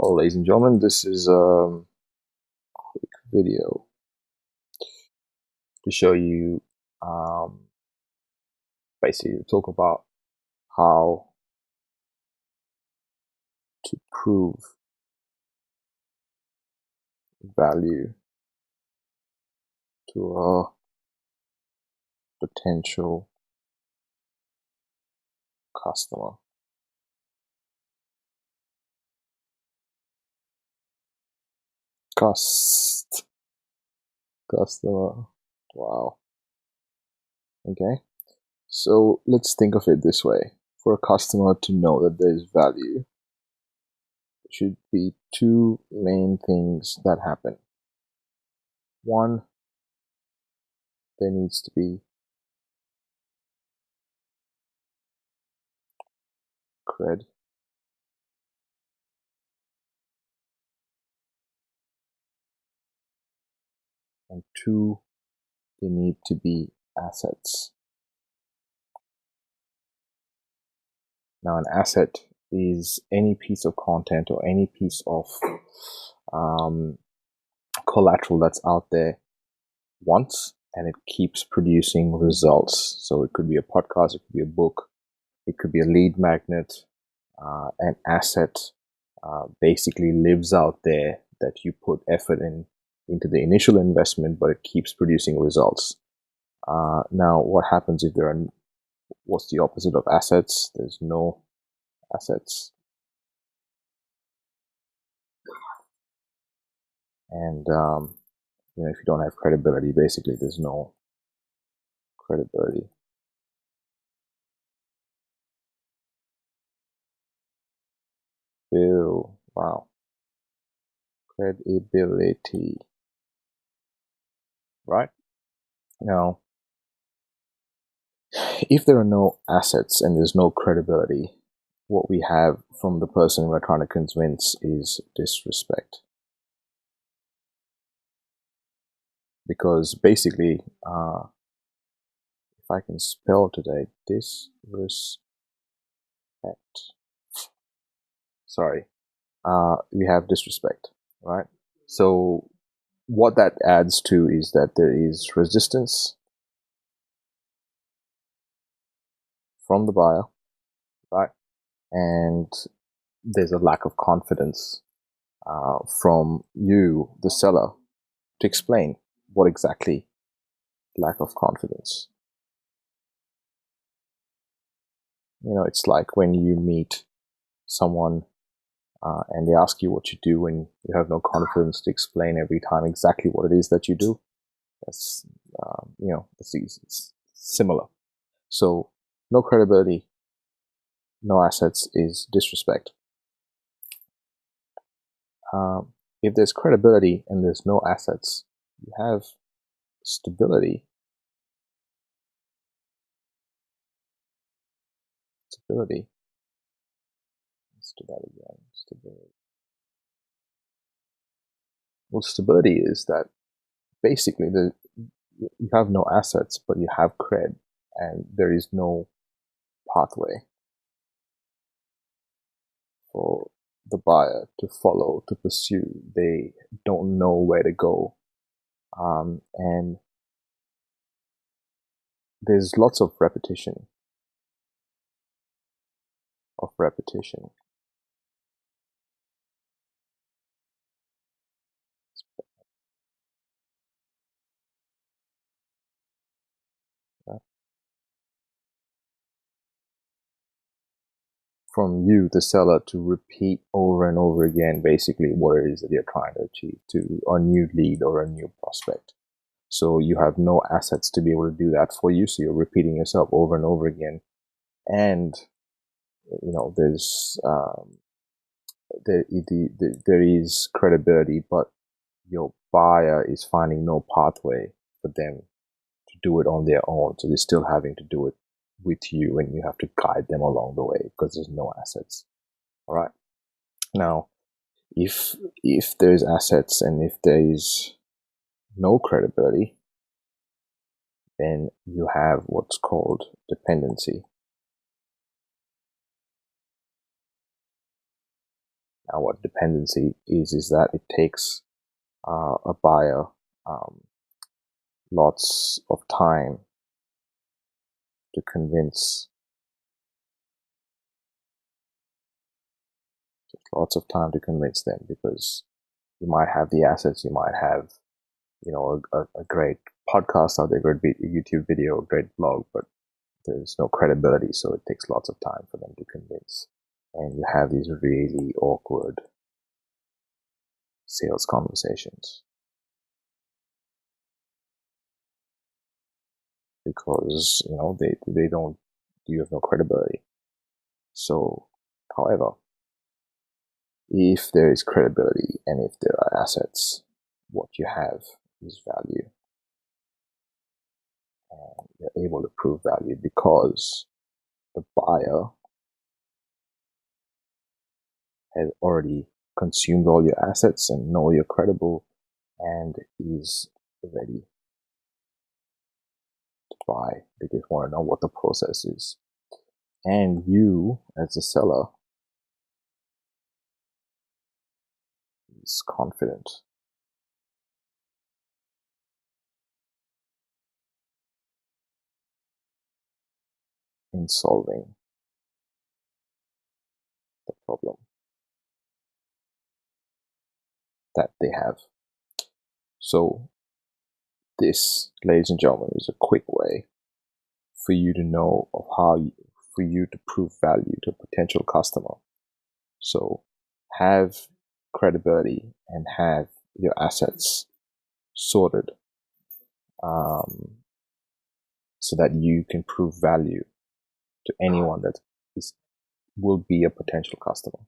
Well, ladies and gentlemen, this is a quick video to show you, um, basically to talk about how to prove value to a potential customer. Customer. Wow. Okay. So let's think of it this way. For a customer to know that there is value, there should be two main things that happen. One, there needs to be cred. And two, there need to be assets. Now, an asset is any piece of content or any piece of um, collateral that's out there once and it keeps producing results. So it could be a podcast, it could be a book, it could be a lead magnet. An asset basically lives out there that you put effort into the initial investment, but it keeps producing results. Now, what happens if there are, what's the opposite of assets? There's no assets. And if you don't have credibility, basically there's no credibility. Wow. Credibility. Right? Now, if there are no assets and there's no credibility, what we have from the person we're trying to convince is disrespect. Because basically, if I can spell today, disrespect. Sorry. We have disrespect, right? So what that adds to is that there is resistance from the buyer, right? And there's a lack of confidence from you, the seller, to explain what exactly lack of confidence. It's like when you meet someone and they ask you what you do and you have no confidence to explain every time exactly what it is that you do. That's, it's similar. So no credibility, no assets is disrespect. If there's credibility and there's no assets, you have stability. Stability. Let's do that again. Stability. Well, stability is that basically you have no assets, but you have cred, and there is no pathway for the buyer to follow, to pursue. They don't know where to go. And there's lots of repetition. From you, the seller, to repeat over and over again basically what it is that you're trying to achieve to a new lead or a new prospect. So you have no assets to be able to do that for you, so you're repeating yourself over and over again. And there's there is credibility, but your buyer is finding no pathway for them to do it on their own, so they're still having to do it with you, and you have to guide them along the way because there's no assets. All right. Now, if there's assets and if there is no credibility, then you have what's called dependency. Now, what dependency is that it takes a buyer lots of time to convince, them, because you might have the assets, you might have, a great podcast out there, great YouTube video, great blog, but there's no credibility, so it takes lots of time for them to convince. And you have these really awkward sales conversations because, they don't, you have no credibility. So, however, if there is credibility and if there are assets, what you have is value. And you're able to prove value because the buyer has already consumed all your assets and know you're credible and is ready to buy. They just want to know what the process is. And you, as a seller, is confident in solving the problem that they have. So this, ladies and gentlemen, is a quick way for you to know of for you to prove value to a potential customer. So have credibility and have your assets sorted, so that you can prove value to anyone that will be a potential customer.